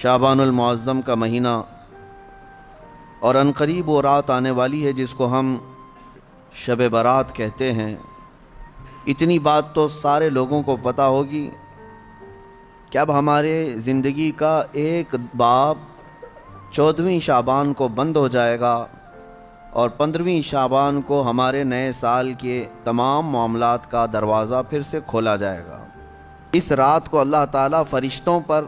شعبان المعظم کا مہینہ اور عنقریب وہ رات آنے والی ہے جس کو ہم شب برات کہتے ہیں۔ اتنی بات تو سارے لوگوں کو پتہ ہوگی کہ اب ہمارے زندگی کا ایک باب 14ویں شعبان کو بند ہو جائے گا اور 15ویں شعبان کو ہمارے نئے سال کے تمام معاملات کا دروازہ پھر سے کھولا جائے گا۔ اس رات کو اللہ تعالیٰ فرشتوں پر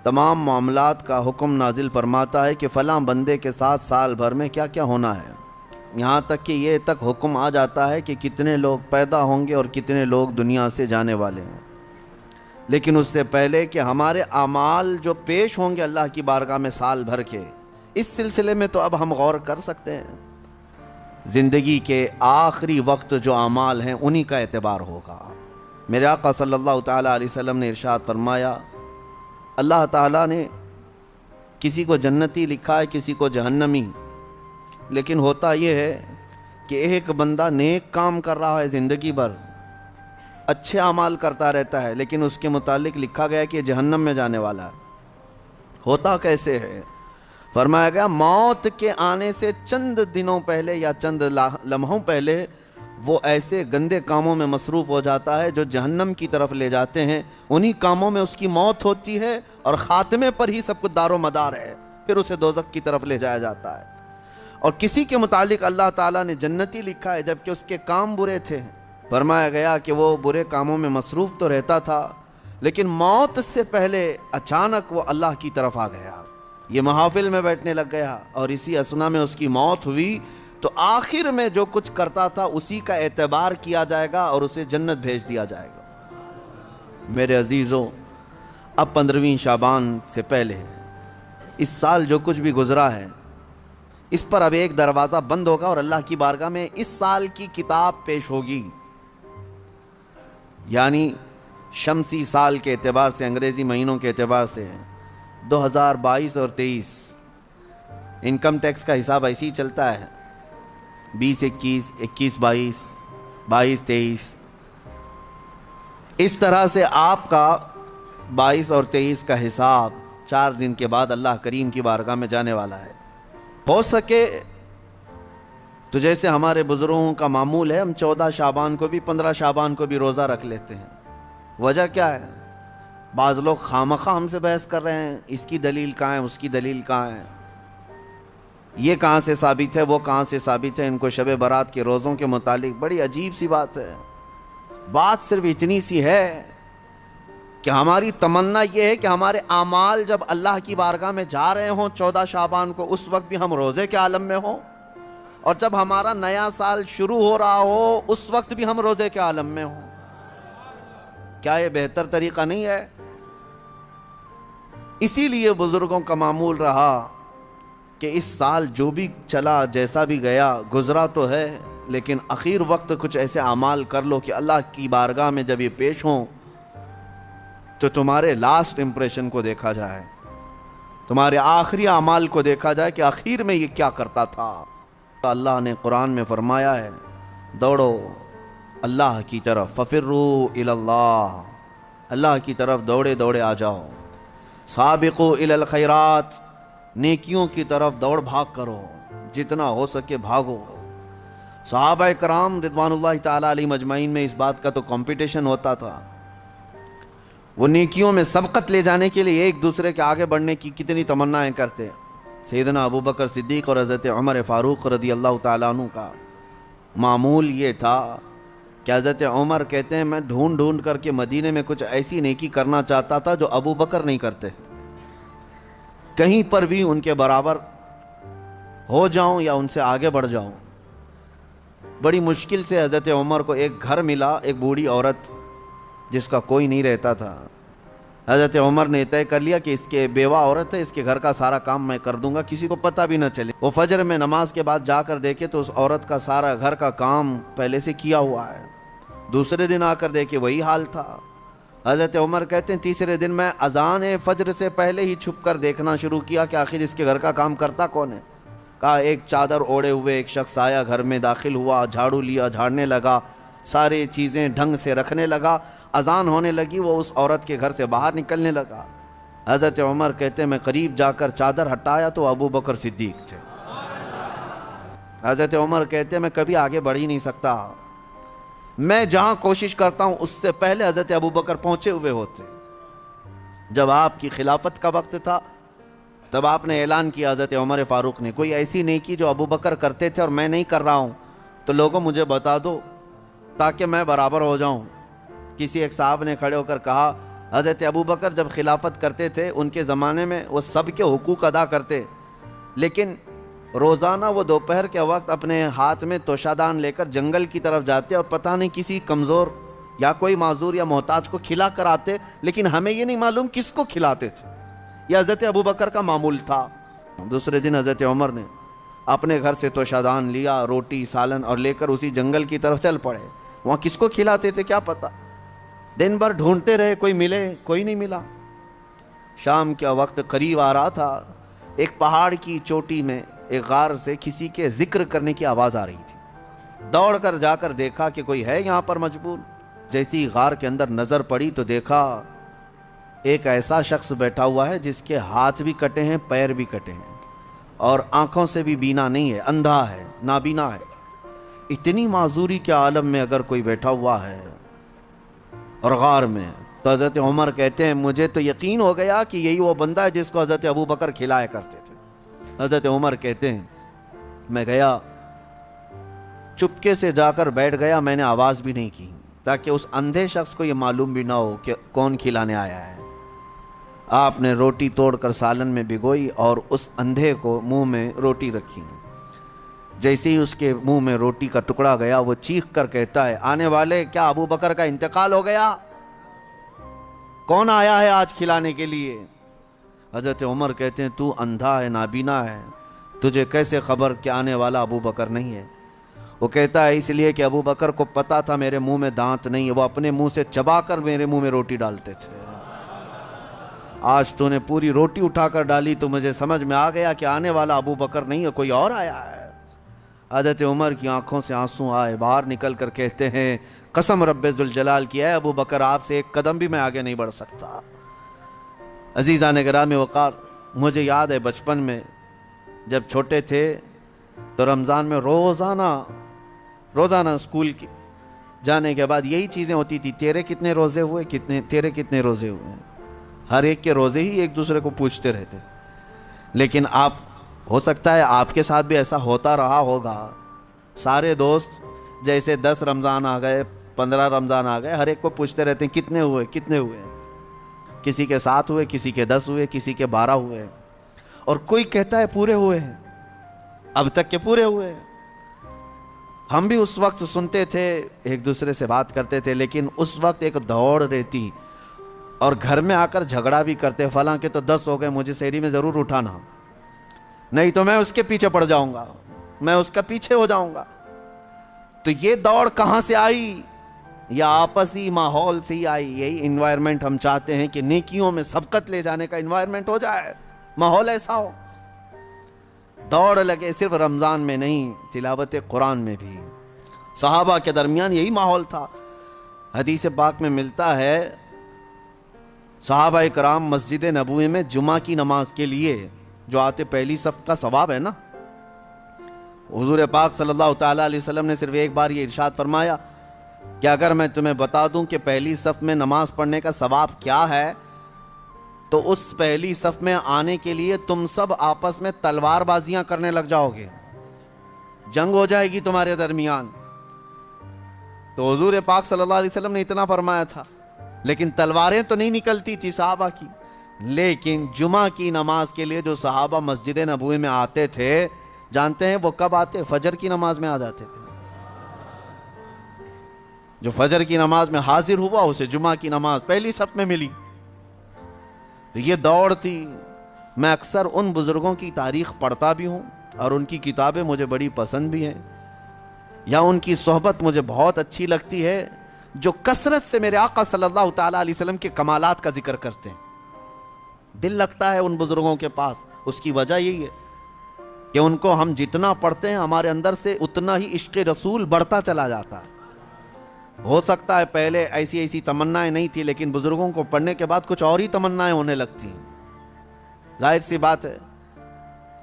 تمام معاملات کا حکم نازل فرماتا ہے کہ فلاں بندے کے ساتھ سال بھر میں کیا کیا ہونا ہے، یہاں تک کہ یہ تک حکم آ جاتا ہے کہ کتنے لوگ پیدا ہوں گے اور کتنے لوگ دنیا سے جانے والے ہیں۔ لیکن اس سے پہلے کہ ہمارے اعمال جو پیش ہوں گے اللہ کی بارگاہ میں سال بھر کے، اس سلسلے میں تو اب ہم غور کر سکتے ہیں۔ زندگی کے آخری وقت جو اعمال ہیں انہی کا اعتبار ہوگا۔ میرے آقا صلی اللہ تعالیٰ علیہ وسلم نے ارشاد فرمایا، اللہ تعالیٰ نے کسی کو جنتی لکھا ہے، کسی کو جہنمی، لیکن ہوتا یہ ہے کہ ایک بندہ نیک کام کر رہا ہے زندگی بھر، اچھے اعمال کرتا رہتا ہے، لیکن اس کے متعلق لکھا گیا کہ جہنم میں جانے والا ہے۔ ہوتا کیسے ہے؟ فرمایا گیا موت کے آنے سے چند دنوں پہلے یا چند لمحوں پہلے وہ ایسے گندے کاموں میں مصروف ہو جاتا ہے جو جہنم کی طرف لے جاتے ہیں، انہی کاموں میں اس کی موت ہوتی ہے اور خاتمے پر ہی سب کچھ دار و مدار ہے، پھر اسے دوزخ کی طرف لے جایا جاتا ہے۔ اور کسی کے متعلق اللہ تعالیٰ نے جنتی لکھا ہے جبکہ اس کے کام برے تھے۔ فرمایا گیا کہ وہ برے کاموں میں مصروف تو رہتا تھا، لیکن موت سے پہلے اچانک وہ اللہ کی طرف آ گیا، یہ محافل میں بیٹھنے لگ گیا، اور اسی اثنا میں اس کی موت ہوئی، تو آخر میں جو کچھ کرتا تھا اسی کا اعتبار کیا جائے گا اور اسے جنت بھیج دیا جائے گا۔ میرے عزیزوں، اب 15ویں شعبان سے پہلے اس سال جو کچھ بھی گزرا ہے اس پر اب ایک دروازہ بند ہوگا اور اللہ کی بارگاہ میں اس سال کی کتاب پیش ہوگی، یعنی شمسی سال کے اعتبار سے، انگریزی مہینوں کے اعتبار سے 2022 اور 23 انکم ٹیکس کا حساب ایسے ہی چلتا ہے، 20-21 21-22 22-23، اس طرح سے آپ کا 22 اور 23 کا حساب 4 دن کے بعد اللہ کریم کی بارگاہ میں جانے والا ہے۔ ہو سکے تو جیسے ہمارے بزرگوں کا معمول ہے، ہم 14 شعبان کو بھی 15 شعبان کو بھی روزہ رکھ لیتے ہیں۔ وجہ کیا ہے؟ بعض لوگ خامخواہ ہم سے بحث کر رہے ہیں، اس کی دلیل کہاں ہے، اس کی دلیل کہاں ہے، یہ کہاں سے ثابت ہے، وہ کہاں سے ثابت ہے۔ ان کو شب برات کے روزوں کے متعلق بڑی عجیب سی بات ہے۔ بات صرف اتنی سی ہے کہ ہماری تمنا یہ ہے کہ ہمارے اعمال جب اللہ کی بارگاہ میں جا رہے ہوں 14 شعبان کو، اس وقت بھی ہم روزے کے عالم میں ہوں، اور جب ہمارا نیا سال شروع ہو رہا ہو اس وقت بھی ہم روزے کے عالم میں ہوں۔ کیا یہ بہتر طریقہ نہیں ہے؟ اسی لیے بزرگوں کا معمول رہا کہ اس سال جو بھی چلا، جیسا بھی گیا، گزرا تو ہے، لیکن اخیر وقت کچھ ایسے اعمال کر لو کہ اللہ کی بارگاہ میں جب یہ پیش ہوں تو تمہارے لاسٹ امپریشن کو دیکھا جائے، تمہارے آخری اعمال کو دیکھا جائے کہ آخر میں یہ کیا کرتا تھا۔ اللہ نے قرآن میں فرمایا ہے، دوڑو اللہ کی طرف، ففروا الی اللہ، اللہ کی طرف دوڑے دوڑے آ جاؤ، سابقوا الی الخیرات، نیکیوں کی طرف دوڑ بھاگ کرو، جتنا ہو سکے بھاگو۔ صحابہ کرام رضوان اللہ تعالیٰ علیہم اجمعین میں اس بات کا تو کمپٹیشن ہوتا تھا، وہ نیکیوں میں سبقت لے جانے کے لیے ایک دوسرے کے آگے بڑھنے کی کتنی تمنائیں کرتے۔ سیدنا ابو بکر صدیق اور حضرت عمر فاروق رضی اللہ تعالیٰ عنہ کا معمول یہ تھا کہ حضرت عمر کہتے ہیں میں ڈھونڈ ڈھونڈ کر کے مدینے میں کچھ ایسی نیکی کرنا چاہتا تھا جو ابو بکر نہیں کرتے، کہیں پر بھی ان کے برابر ہو جاؤں یا ان سے آگے بڑھ جاؤں۔ بڑی مشکل سے حضرت عمر کو ایک گھر ملا، ایک بوڑھی عورت جس کا کوئی نہیں رہتا تھا۔ حضرت عمر نے طے کر لیا کہ اس کے بیوہ عورت ہے، اس کے گھر کا سارا کام میں کر دوں گا، کسی کو پتہ بھی نہ چلے۔ وہ فجر میں نماز کے بعد جا کر دیکھے تو اس عورت کا سارا گھر کا کام پہلے سے کیا ہوا ہے۔ دوسرے دن آ کر دیکھے وہی حال تھا۔ حضرت عمر کہتے ہیں تیسرے دن میں اذان فجر سے پہلے ہی چھپ کر دیکھنا شروع کیا کہ آخر اس کے گھر کا کام کرتا کون ہے۔ کہا ایک چادر اوڑے ہوئے ایک شخص آیا، گھر میں داخل ہوا، جھاڑو لیا، جھاڑنے لگا، ساری چیزیں ڈھنگ سے رکھنے لگا، اذان ہونے لگی، وہ اس عورت کے گھر سے باہر نکلنے لگا۔ حضرت عمر کہتے ہیں میں قریب جا کر چادر ہٹایا تو ابو بکر صدیق تھے۔ حضرت عمر کہتے ہیں میں کبھی آگے بڑھ ہی نہیں سکتا، میں جہاں کوشش کرتا ہوں اس سے پہلے حضرت ابو بکر پہنچے ہوئے ہوتے۔ جب آپ کی خلافت کا وقت تھا تب آپ نے اعلان کیا، حضرت عمر فاروق نے، کوئی ایسی نیکی جو ابو بکر کرتے تھے اور میں نہیں کر رہا ہوں تو لوگوں مجھے بتا دو تاکہ میں برابر ہو جاؤں۔ کسی ایک صاحب نے کھڑے ہو کر کہا حضرت ابو بکر جب خلافت کرتے تھے ان کے زمانے میں وہ سب کے حقوق ادا کرتے، لیکن روزانہ وہ دوپہر کے وقت اپنے ہاتھ میں توشادان لے کر جنگل کی طرف جاتے اور پتہ نہیں کسی کمزور یا کوئی معذور یا محتاج کو کھلا کر آتے، لیکن ہمیں یہ نہیں معلوم کس کو کھلاتے تھے۔ یہ حضرت ابو بکر کا معمول تھا۔ دوسرے دن حضرت عمر نے اپنے گھر سے توشادان لیا، روٹی سالن، اور لے کر اسی جنگل کی طرف چل پڑے۔ وہاں کس کو کھلاتے تھے کیا پتہ، دن بھر ڈھونڈتے رہے، کوئی ملے، کوئی نہیں ملا۔ شام کا وقت قریب آ رہا تھا، ایک پہاڑ کی چوٹی میں ایک غار سے کسی کے ذکر کرنے کی آواز آ رہی تھی۔ دوڑ کر جا کر دیکھا کہ کوئی ہے یہاں پر مجبور۔ جیسی غار کے اندر نظر پڑی تو دیکھا ایک ایسا شخص بیٹھا ہوا ہے جس کے ہاتھ بھی کٹے ہیں، پیر بھی کٹے ہیں، اور آنکھوں سے بھی بینا نہیں ہے، اندھا ہے، نابینا ہے۔ اتنی معذوری کے عالم میں اگر کوئی بیٹھا ہوا ہے اور غار میں، تو حضرت عمر کہتے ہیں مجھے تو یقین ہو گیا کہ یہی وہ بندہ ہے جس کو حضرت ابو بکر کھلایا کرتے تھے۔ حضرت عمر کہتے ہیں میں گیا، چپکے سے جا کر بیٹھ گیا، میں نے آواز بھی نہیں کی تاکہ اس اندھے شخص کو یہ معلوم بھی نہ ہو کہ کون کھلانے آیا ہے۔ آپ نے روٹی توڑ کر سالن میں بھگوئی اور اس اندھے کو منہ میں روٹی رکھی۔ جیسے ہی اس کے منہ میں روٹی کا ٹکڑا گیا وہ چیخ کر کہتا ہے آنے والے، کیا ابو بکر کا انتقال ہو گیا؟ کون آیا ہے آج کھلانے کے لیے؟ حضرت عمر کہتے ہیں تو اندھا ہے، نابینا ہے، تجھے کیسے خبر کہ آنے والا ابو بکر نہیں ہے؟ وہ کہتا ہے اس لیے کہ ابو بکر کو پتا تھا میرے منہ میں دانت نہیں ہے، وہ اپنے منہ سے چبا کر میرے منہ میں روٹی ڈالتے تھے۔ آج تو نے پوری روٹی اٹھا کر ڈالی تو مجھے سمجھ میں آ گیا کہ آنے والا ابو بکر نہیں ہے، کوئی اور آیا ہے۔ حضرت عمر کی آنکھوں سے آنسو آئے، باہر نکل کر کہتے ہیں قسم رب ذوالجلال کی ہے ابو بکر، آپ سے ایک قدم بھی میں آگے نہیں بڑھ سکتا۔ عزیزان گرامی وقار، مجھے یاد ہے بچپن میں جب چھوٹے تھے تو رمضان میں روزانہ اسکول کی جانے کے بعد یہی چیزیں ہوتی تھی، تیرے کتنے روزے ہوئے، تیرے کتنے روزے ہوئے، ہر ایک کے روزے ہی ایک دوسرے کو پوچھتے رہتے۔ لیکن آپ ہو سکتا ہے آپ کے ساتھ بھی ایسا ہوتا رہا ہوگا، سارے دوست جیسے 10 رمضان آ گئے، 15 رمضان آ گئے، ہر ایک کو پوچھتے رہتے ہیں کتنے ہوئے کتنے ہوئے، کسی کے 7 ہوئے، کسی کے 10 ہوئے، کسی کے 12 ہوئے، اور کوئی کہتا ہے پورے ہوئے ہیں، اب تک کے پورے ہوئے ہیں۔ ہم بھی اس وقت سنتے تھے، ایک دوسرے سے بات کرتے تھے، لیکن اس وقت ایک دوڑ رہتی اور گھر میں آ کر جھگڑا بھی کرتے، فلاں کے تو 10 ہو گئے، مجھے سحری میں ضرور اٹھانا، نہیں تو میں اس کے پیچھے پڑ جاؤں گا، میں اس کا پیچھے ہو جاؤں گا۔ تو یہ دوڑ کہاں سے آئی؟ یا آپسی ماحول سے ہی آئی۔ یہی انوائرمنٹ ہم چاہتے ہیں کہ نیکیوں میں سبقت لے جانے کا انوائرمنٹ ہو جائے، ماحول ایسا ہو، دوڑ لگے، صرف رمضان میں نہیں، تلاوت قرآن میں بھی۔ صحابہ کے درمیان یہی ماحول تھا۔ حدیث پاک میں ملتا ہے صحابہ کرام مسجد نبوی میں جمعہ کی نماز کے لیے جو آتے، پہلی صف کا ثواب ہے نا، حضور پاک صلی اللہ تعالیٰ علیہ وسلم نے صرف ایک بار یہ ارشاد فرمایا کہ اگر میں تمہیں بتا دوں کہ پہلی صف میں نماز پڑھنے کا ثواب کیا ہے تو اس پہلی صف میں آنے کے لیے تم سب آپس میں تلوار بازیاں کرنے لگ جاؤ گے، جنگ ہو جائے گی تمہارے درمیان۔ تو حضور پاک صلی اللہ علیہ وسلم نے اتنا فرمایا تھا، لیکن تلواریں تو نہیں نکلتی تھی صحابہ کی۔ لیکن جمعہ کی نماز کے لیے جو صحابہ مسجد نبوی میں آتے تھے، جانتے ہیں وہ کب آتے؟ فجر کی نماز میں آ جاتے تھے۔ جو فجر کی نماز میں حاضر ہوا اسے جمعہ کی نماز پہلی صف میں ملی۔ تو یہ دوڑ تھی۔ میں اکثر ان بزرگوں کی تاریخ پڑھتا بھی ہوں اور ان کی کتابیں مجھے بڑی پسند بھی ہیں، یا ان کی صحبت مجھے بہت اچھی لگتی ہے، جو کثرت سے میرے آقا صلی اللہ تعالیٰ علیہ وسلم کے کمالات کا ذکر کرتے ہیں۔ دل لگتا ہے ان بزرگوں کے پاس۔ اس کی وجہ یہی ہے کہ ان کو ہم جتنا پڑھتے ہیں ہمارے اندر سے اتنا ہی عشق رسول بڑھتا چلا جاتا ہے۔ ہو سکتا ہے پہلے ایسی تمنائیں نہیں تھی، لیکن بزرگوں کو پڑھنے کے بعد کچھ اور ہی تمنائیں ہونے لگتی ہیں۔ ظاہر سی بات ہے،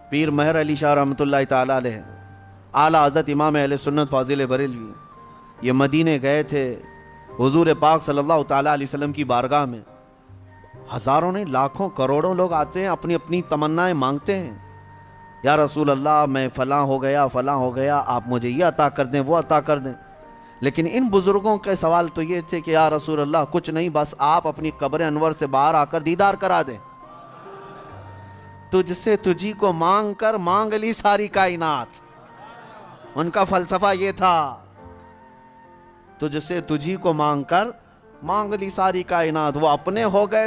پیر مہر علی شاہ رحمۃ اللہ تعالیٰ علیہ، اعلیٰ حضرت امام اہل سنت فاضل بریلوی، یہ مدینے گئے تھے حضور پاک صلی اللہ تعالیٰ علیہ وسلم کی بارگاہ میں. ہزاروں نہیں لاکھوں کروڑوں لوگ آتے ہیں، اپنی اپنی تمنائیں مانگتے ہیں. یا رسول اللہ میں فلاں ہو گیا، آپ مجھے یہ عطا کر دیں، وہ عطا کر دیں. لیکن ان بزرگوں کے سوال تو یہ تھے کہ یا رسول اللہ کچھ نہیں، بس آپ اپنی قبر انور سے باہر آ کر دیدار کرا دیں. تجھ سے تجھی کو مانگ کر مانگ لی ساری کائنات. ان کا فلسفہ یہ تھا، تجھ سے تجھی کو مانگ کر مانگ لی ساری کائنات. وہ اپنے ہو گئے